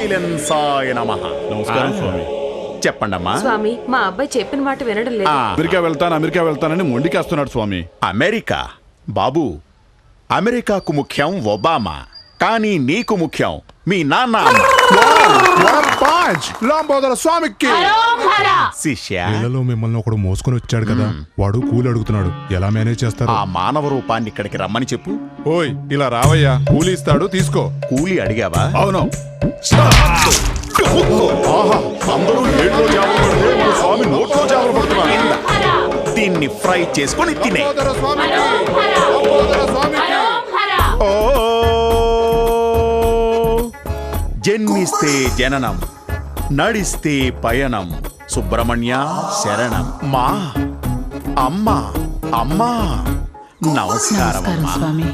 సైలెన్సాయ నమః. నమస్కారం స్వామి. చెప్పండమ్మా. స్వామి, మా అబ్బాయి చెప్పిన మాట వినడం లేదు. అమెరికా వెళ్తానని మొండికేస్తున్నాడు స్వామి. అమెరికా బాబు, అమెరికాకు ముఖ్యం ఒబామా, కానీ నీకు ముఖ్యం మీ నాన్న. లాంబోదర స్వామికి శిష్య, ఇళ్లలో మిమ్మల్ని ఒకడు మోసుకొని వచ్చాడు కదా, వాడు కూలి అడుగుతున్నాడు, ఎలా మేనేజ్ చేస్తారు? ఆ మానవ రూపాన్ని ఇక్కడికి రమ్మని చెప్పు. ఓయ్ ఇలా రావయ్యా, కూలి ఇస్తాడు తీసుకో. కూలి అడిగావా? అవును. ఆహా, అందరూ ఏట్లో చేపలు పడితే మన స్వామి నోట్లో చేపలు పడుతున్నారు. దీన్ని ఫ్రై చేసుకొని తినే. ఓ, జన్మిస్తే జననం, నడిస్తే పయనం, సుబ్రహ్మణ్య శరణం. మా అమ్మా అమ్మా నమస్కారం స్వామి.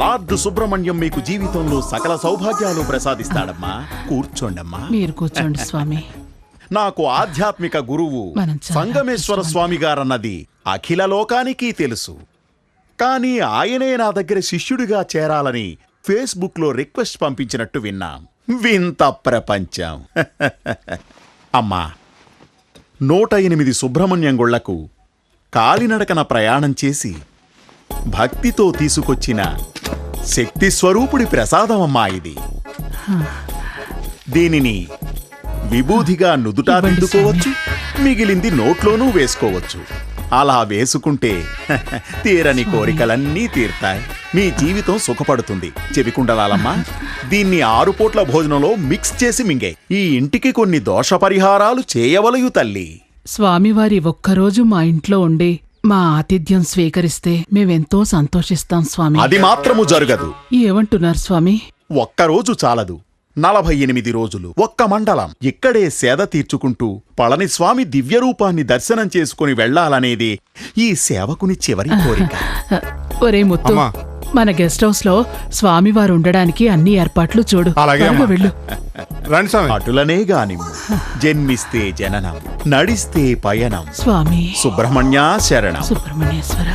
లార్డ్ సుబ్రహ్మణ్యం మీకు జీవితంలో సకల సౌభాగ్యాలు ప్రసాదిస్తాడమ్మా. కూర్చోండమ్మా. మీరు కూర్చోండి స్వామి. నాకు ఆధ్యాత్మిక గురువు మనం చాలా సంగమేశ్వర స్వామి గారన్నది అఖిల లోకానికి తెలుసు. కానీ ఆయనే నా దగ్గర శిష్యుడిగా చేరాలని ఫేస్బుక్ లో రిక్వెస్ట్ పంపించినట్టు విన్నాం. వింత ప్రపంచం. అమ్మా, 108 సుబ్రహ్మణ్యం గుళ్లకు కాలినడకన ప్రయాణం చేసి భక్తితో తీసుకొచ్చిన శక్తి స్వరూపుడి ప్రసాదమమ్మా ఇది. దీనిని విభూతిగా నుదుటా దిద్దుకోవచ్చు, మిగిలింది నోట్లోనూ వేసుకోవచ్చు. అలా వేసుకుంటే తీరని కోరికలన్నీ తీర్తాయి, మీ జీవితం సుఖపడుతుంది. చెవికుండలాలమ్మా, దీన్ని 6 పూట్ల భోజనంలో మిక్స్ చేసి మింగే. ఈ ఇంటికి కొన్ని దోష పరిహారాలు చేయవలయు తల్లి. స్వామివారి ఒక్కరోజు మా ఇంట్లో ఉండి మా ఆతిథ్యం స్వీకరిస్తే మేమెంతో సంతోషిస్తాం స్వామి. అది మాత్రము జరగదు. ఏమంటున్నారు స్వామి? ఒక్కరోజు చాలదు, 48 రోజులు, ఒక్క మండలం ఇక్కడే సేద తీర్చుకుంటూ పళనిస్వామి దివ్యరూపాన్ని దర్శనం చేసుకుని వెళ్లాలనేది ఈ సేవకుని చివరి కోరిక. ఒరే ముత్తు, మన గెస్ట్ హౌస్ లో స్వామివారు ఉండడానికి అన్ని ఏర్పాట్లు చూడు. త్వరగా వెళ్ళు. రండి స్వామి. అటులనే గాని జన్మిస్తే జననం, నడిస్తే పయనం, స్వామి సుబ్రహ్మణ్య శరణం. సుబ్రహ్మణ్యేశ్వర.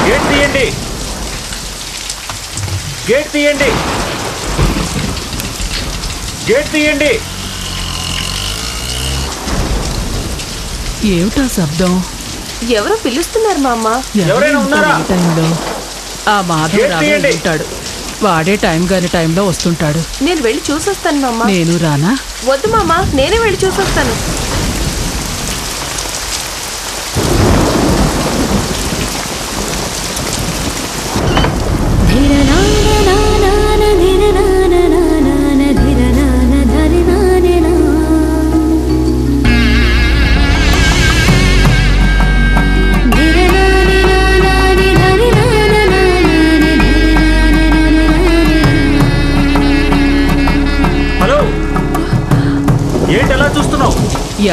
గేట్ తీయండి, గేట్ తీయండి, గేట్ తీయండి. ఏమిటా శబ్దం? ఎవరో పిలుస్తున్నారు మా అమ్మ. ఎవరైనా ఉన్నారా? ఈ టైంలో ఆ మాధవరావు ఉంటాడు. వాడే టైం గాని టైంలో వస్తుంటాడు. నేను వెళ్ళి చూసొస్తాను మా అమ్మ. నేను రానా? వద్దు మామ, నేనే వెళ్ళి చూసొస్తాను.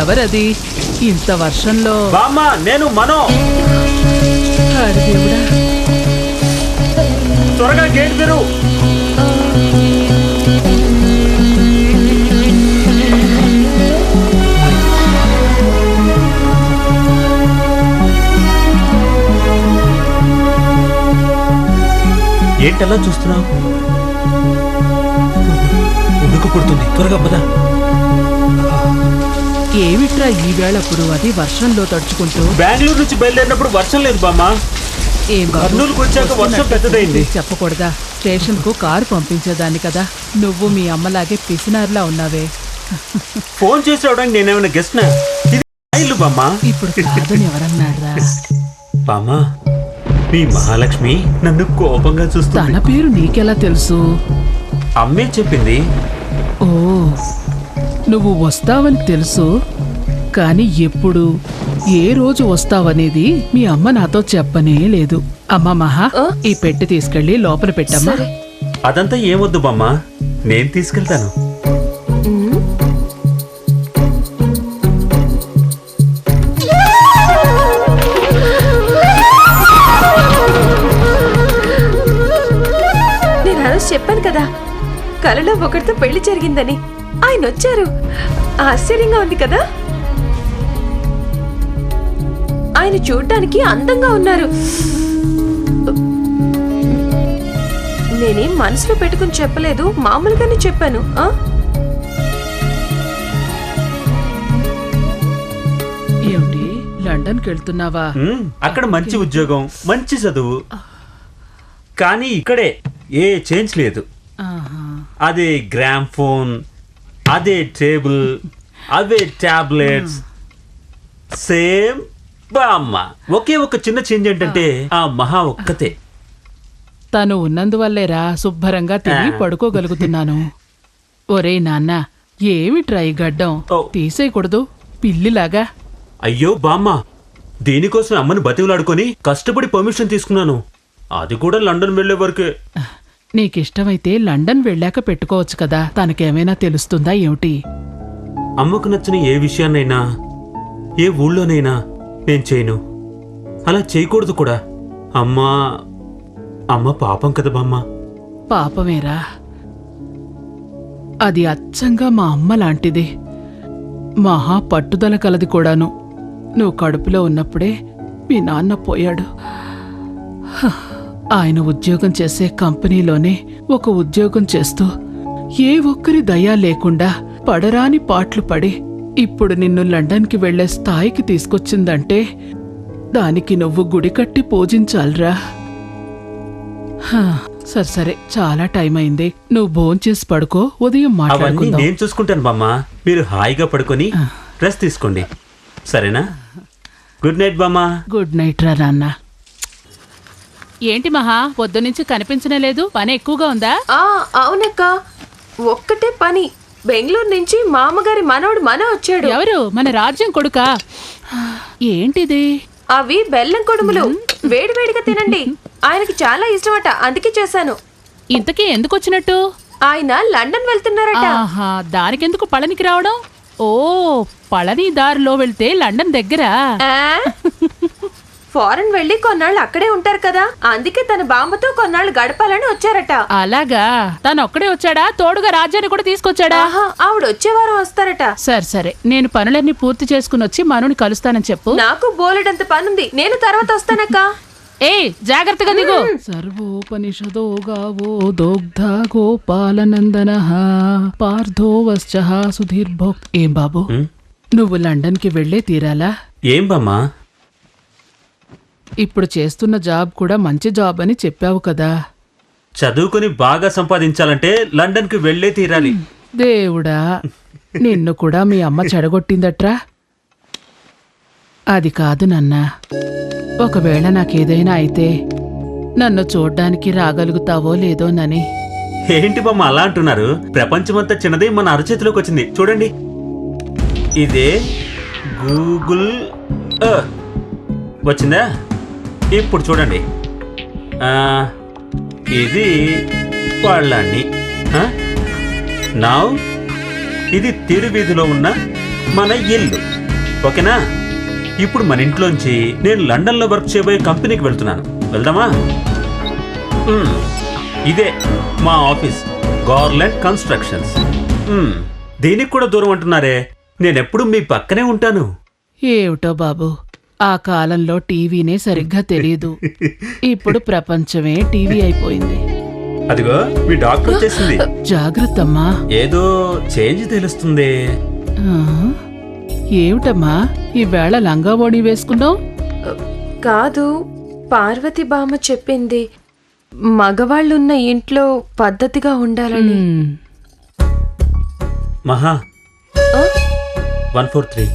ఎవరది ఇంత వర్షంలో? బామ్మా, నేను మనో. దేవుడా, త్వరగా గేట్ తెరు. ఏంటలా చూస్తున్నావు? ఉడుకు పుడుతుంది, త్వరగా పద. ఏమిట్రా ఈ వేళప్పుడు అది వర్షంలో తడుచుకుంటూ? బెంగళూరు నుంచి బయలుదేరినప్పుడు వర్షం లేదు బామ్మా. ఏం కర్నూలుకు వచ్చాక వర్షం పెద్దదైంది. చెప్పకూడదా? స్టేషన్ కు కారు పంపించేదాన్ని కదా. నువ్వు మీ అమ్మలాగే పిసినారులా ఉన్నావే. ఫోన్ చేసి రావడానికి నేనేమైనా గెస్ట్ నా? ఇది ఇల్లు బామ్మా. ఇప్పుడు కాదని ఎవరన్నారా? బామ్మా, మీ మహాలక్ష్మి నన్ను కోపంగా చూస్తుంది. తన పేరు నీకెలా తెలుసు? అమ్మే చెప్పింది. ఓ, నువ్వు వస్తావని తెలుసు, కానీ ఎప్పుడు ఏ రోజు వస్తావనేది మీ అమ్మ నాతో చెప్పనే లేదు. అమ్మ మహా, ఈ పెట్టి తీసుకెళ్లి లోపల పెట్టమ్మా. అదంతా ఏమొద్దు బామ్మా, నేను తీసుకెళ్తాను. నేను ఆ రోజు చెప్పాను కదా, కలలో ఒకరితో పెళ్లి జరిగిందని. ఆయన వచ్చారు. ఆశ్చర్యంగా ఉంది కదా. ఆయన చూడ్డానికి అందంగా ఉన్నారు. నేనేం మనసులో పెట్టుకుని చెప్పలేదు, మామూలుగానే చెప్పాను. లండన్కి వెళ్తున్నావా? అక్కడ మంచి ఉద్యోగం, మంచి చదువు. కానీ ఇక్కడే ఏ చేంజ్ లేదు. ఆహా. అదే గ్రామ్ ఫోన్, అదే టేబుల్, అవే టాబ్లెట్స్, సేమ్ బామ్మ. ఒకే ఒక చిన్న చేంజ్ ఏంటంటే ఆ మహా ఒక్కతే. తను ఉన్నందువల్లేరా శుభ్రంగా తిని పడుకోగలుగుతున్నాను. ఒరేయ్ నాన్న, ఏమిట్రా ఈ గడ్డం? ఓ. తీసేయకూడదు పిల్లిలాగా. అయ్యో బామ్మ, దీనికోసం అమ్మని బతివులాడుకొని కష్టపడి పర్మిషన్ తీసుకున్నాను. అది కూడా లండన్ వెళ్లే వరకే. నీకిష్టమైతే లండన్ వెళ్ళాక పెట్టుకోవచ్చు కదా. తనకేమైనా తెలుస్తుందా ఏమిటి? అమ్మకు నచ్చిన ఏ విషయాన్నైనా ఏ ఊళ్ళోనైనా నేను చేయను. అలా చేయకూడదు కూడా. అమ్మ పాపం కదా బామ్మ. పాపమేరా, అది అచ్చంగా మా అమ్మ లాంటిది. మహా పట్టుదల కలది కూడాను. నువ్వు కడుపులో ఉన్నప్పుడే మీ నాన్న పోయాడు. హ, ఆయన ఉద్యోగం చేసే కంపెనీలోనే ఒక ఉద్యోగం చేస్తూ ఏ ఒక్కరి దయా లేకుండా పడరాని పాట్లు పడి ఇప్పుడు నిన్ను లండన్కి వెళ్లే స్థాయికి తీసుకొచ్చిందంటే దానికి నువ్వు గుడి కట్టి పూజించాలిరా. హ, సరే చాలా టైం అయింది. నువ్వు భోంచేసి పడుకో, ఉదయం అవన్నీ మాట్లాడుకుందాం. నేను చూసుకుంటాను బామ్మ. మీరు హాయిగా పడుకొని రెస్ట్ తీసుకోండి, సరేనా? గుడ్ నైట్ బామ్మ. గుడ్ నైట్ రా నాన్న. ఏంటి మహా, పొద్దునుంచి కనిపించనే లేదు? పని ఎక్కువగా ఉందా? అవునక్క, ఒక్కటే పని. బెంగళూరు నుంచి మామగారి మనవడు వచ్చాడు. ఎవరు? మన రాజ్యం కొడుకా? ఏంటిది? అవి బెల్లం కొడుములు. వేడివేడిగా తినండి. ఆయనకి చాలా ఇష్టమట, అందుకే చేశాను. ఇంతకీ ఎందుకు వచ్చినట్టు? ఆయన లండన్ వెళ్తున్నారట. ఆహా, దానికెందుకు పళనికి రావడం? ఓ, పళని దారిలో వెళ్తే లండన్ దగ్గరా? ఫారెన్ వెళ్లి కొన్నాళ్ళు అక్కడే ఉంటారు కదా, అందుకే తన బామ్మతో కొన్నాళ్ళు గడపాలని వచ్చారట. అలాగా? తను ఒక్కడే వచ్చాడా? తోడుగా రాజ్యాన్ని కూడా తీసుకొచ్చాడా? ఆవిడ వచ్చే వారం వస్తారట. సరే, నేను పనులన్నీ పూర్తి చేసుకుని వచ్చి మనుని కలుస్తానని చెప్పు. నాకు బోలెడంత పనుంది, నేను తర్వాత వస్తానక్క. ఏ జాగ్రత్తగా దిగు. సర్వోపనిషదో గావో దోగ్ధ గోపాలనందన పార్థో వశ్చః సుధీర్భోక్. ఏం బాబు, నువ్వు లండన్కి వెళ్లే తీరాలా? ఏం బామ్మ? ఇప్పుడు చేస్తున్న జాబ్ కూడా మంచి జాబ్ అని చెప్పావు కదా. చదువుకుని బాగా సంపాదించాలంటే లండన్కి వెళ్లే తీరాలి. దేవుడా, నిన్ను కూడా మీ అమ్మ చెడగొట్టిందట్రా? అది కాదు నాన్నా, ఒకవేళ నాకేదైనా అయితే నన్ను చూడ్డానికి రాగలుగుతావో లేదోనని. ఏంటి బామ్మ అలా అంటున్నారు? ప్రపంచమంతా చిన్నది మన అరచేతిలోకి వచ్చింది. చూడండి, ఇదే గూగుల్ ఎర్త్. వచ్చిందా? ఇప్పుడు చూడండి, ఇది వాళ్ళని. నౌ ఇది తిరువీధిలో ఉన్న మన ఇల్లు. ఓకేనా? ఇప్పుడు మన ఇంట్లోంచి నేను లండన్లో వర్క్ చేయబోయే కంపెనీకి వెళ్తున్నాను. వెళ్దామా? ఇదే మా ఆఫీస్, గార్లాండ్ కన్స్ట్రక్షన్స్. దీనికి కూడా దూరం అంటున్నారే, నేనెప్పుడు మీ పక్కనే ఉంటాను. ఏమిటో బాబు, ఆ కాలంలో టీవీనే సరిగ్గా తెలియదు. ఇప్పుడు ప్రపంచమే టీవీ అయిపోయింది. అదిగో మీ డాక్టర్ వచ్చేసింది. జాగ్రత్తమ్మా. ఏదో చేంజ్ తెలుస్తుంది. ఆ, ఏమిటమ్మా ఈవేళ లంగా ఓణి వేసుకున్నావు? కాదు, పార్వతి బామ్మ చెప్పింది మగవాళ్ళున్న ఇంట్లో పద్ధతిగా ఉండాలని. మహా 143.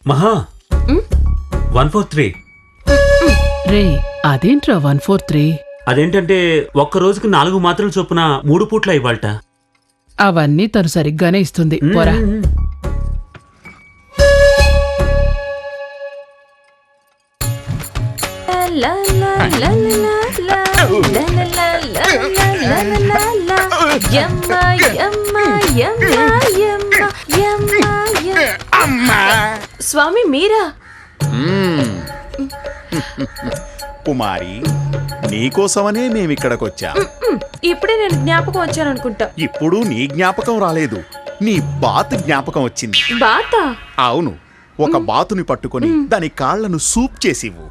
మహా 143. రే, అదేంట్రా 143? అదేంటంటే ఒక్క రోజుకి 4 మాత్రలు చొప్పున 3 పూట్ల ఇవ్వాలట. అవన్నీ తను సరిగ్గానే ఇస్తుంది. పోరా. స్వామి మీరా? కుమారి, నీకోసమనే మేమిక్కడికొచ్చాం. ఇప్పుడే నేను జ్ఞాపకం వచ్చాను అనుకుంటా. ఇప్పుడు నీ జ్ఞాపకం రాలేదు, నీ బాతు జ్ఞాపకం వచ్చింది. బాతా? అవును, ఒక బాతుని పట్టుకొని దాని కాళ్లను సూప్ చేసివు,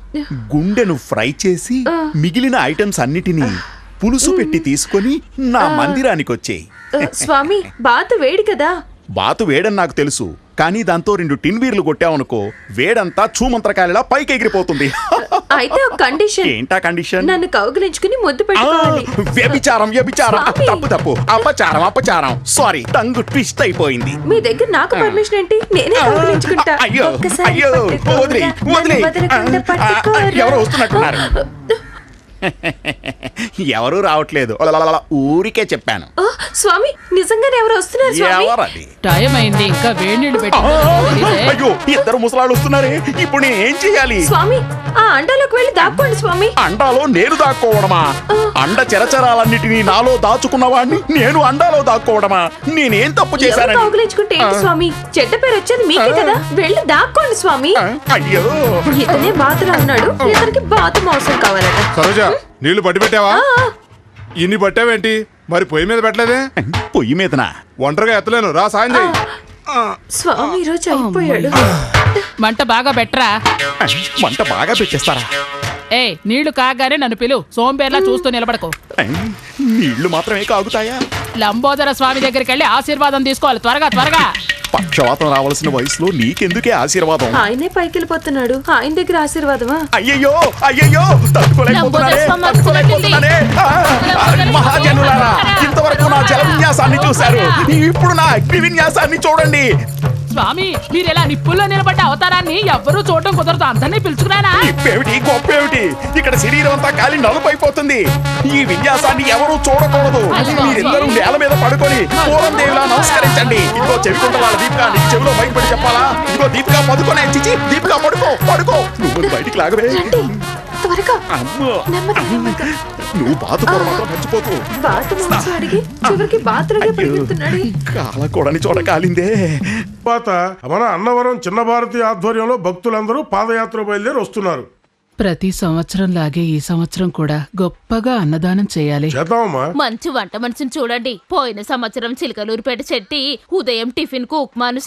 గుండెను ఫ్రై చేసి మిగిలిన ఐటమ్స్ అన్నిటినీ పులుసు పెట్టి తీసుకొని నా మందిరానికొచ్చేయి. స్వామి, బాతు వేడి కదా, బాతు వేడని నాకు తెలుసు, కానీ దాంతో 2 టిన్ బీర్లు కొట్టావనుకో వేడంతా చూమంత్రకాయలా పైకి ఎగిరిపోతుంది. అయితే ఒక కండిషన్. ఏంటా కండిషన్? నన్ను కౌగిలించుకుని ముద్దు పెట్టుకోవాలి. వ్యభిచారం స్వామి. తప్పు అపచారం సారీ, టంగ్ ట్విస్ట్ అయిపోయింది. మీ దగ్గర నాకు పర్మిషన్ ఏంటి? నేనే కౌగిలించుకుంటా. అయ్యో ఒక్కసారి అయ్యో పట్టుకోరా, వదిలే నన్ను వదలకుండా పట్టుకోరా. ఎవరో వస్తున్నట్టున్నారు. ఎవరు రావట్లేదు, ఊరికే చెప్పాను. ఓ, స్వామి నిజంగానే ఎవరు వస్తున్నారు స్వామి? ఎవరది? టైం అయింది, ఇంకా వేడి నీళ్ళు ఆ, పెట్టి అయ్యో ఇద్దరు ముసలాళ్ళు వస్తున్నారే, ఇప్పుడు నేను ఏం చెయ్యాలి? స్వామి ఆ అండాలోకి వెళ్ళి దాక్కోండి స్వామి. అండాలో నేను దాక్కోవడమా? అండ చెరచరాలన్నిటినీ నాలో దాచుకున్న వాడిని నేను అండాలో దాక్కోవడమా? నేనేం తప్పు ఎవరు చేశానని? కౌగిలించుకుంటే ఏంటి స్వామి? చెడ్డ పేరు వచ్చేది మీకే కదా. వెళ్ళి దాక్కోండి స్వామి. అయ్యో ఇతనే బాతులో ఉన్నాడు, ఇతనికి బాతు మోసం కావాలట. సరోజా నీళ్లు పట్టి పెట్టావా? ఇన్ని పట్టావేంటి? మరి పొయ్యి మీద పెట్టలేదే? పొయ్యి మీదనా? ఒంటరిగా ఎత్తలేను, రా సాయం చేయి. స్వామి ఈ రోజు అయిపోయాడు. మంట బాగా పెట్టరా. మంట బాగా పెట్టేస్తారా? ఏ నీళ్లు కాగానే నన్ను పిలు, సోంబేర్లా చూస్తూ నిలబడకు. నీళ్లు మాత్రమే కాగుతాయా? లంబోదర స్వామి దగ్గరికి వెళ్ళి ఆశీర్వాదం తీసుకోవాలి, త్వరగా త్వరగా. పక్షవాతం రావాల్సిన వయసులో నీకెందుకే ఆశీర్వాదం? ఆయనే పైకి వెళ్ళిపోతున్నాడు, ఆయన దగ్గర ఆశీర్వాదమా? అయ్యయ్యో అయ్యయ్యో తట్టుకోలేకపోతున్నానే. మహాజనులారా, ఇంతవరకు నా జల విన్యాసాన్ని చూశారు, ఇప్పుడు నా అగ్ని విన్యాసాన్ని చూడండి. స్వామి మీరు ఇలా నిప్పుల్లో నిలబడ్డ అవతారాన్ని ఎవ్వరూ చూడటం కుదరదు, అందరినీ పిలుచుకురానా? ఇప్పేమిటి గొప్పేమిటి? ఇక్కడ శరీరం అంతా కాలి నలుపైపోతుంది. ఈ విన్యాసాన్ని ఎవరూ చూడకూడదు. మీరిద్దరూ నేల మీద పడుకొని పూలం దేవిలా నమస్కరించండి. ఇంకో చెవికుంట వాళ్ళ దీపిక నీకు చెవిలో భయపడి చెప్పాలా? ఇంకో దీపిక పడుకోనే, చిచి దీపిక పడుకో పడుకో. నువ్వు బయటికి లాగవే. రండి, త్వరగా. అమ్మో, నెమ్మది, నెమ్మదిగా. నువ్వు బాతుకోవడం మాత్రం మర్చిపోతూ. బాతు మోసం అడిగి చివరికి బాతులోనే పరిగెడుతున్నాడు. కాలకూడని చోట కాలిందే. తర్వాత మన అన్నవరం చిన్న భారతి ఆధ్వర్యంలో భక్తులందరూ పాదయాత్ర బయలుదేరి వస్తున్నారు. ప్రతి సంవత్సరం లాగే ఈ సంవత్సరం కూడా గొప్పగా అన్నదానం చేయాలి. చేద్దామమ్మా. మంచి వంట మనిషిని చూడండి. పోయిన సంవత్సరం చిలకలూరుపేట చెట్టి ఉదయం టిఫిన్ కు ఉప్మాను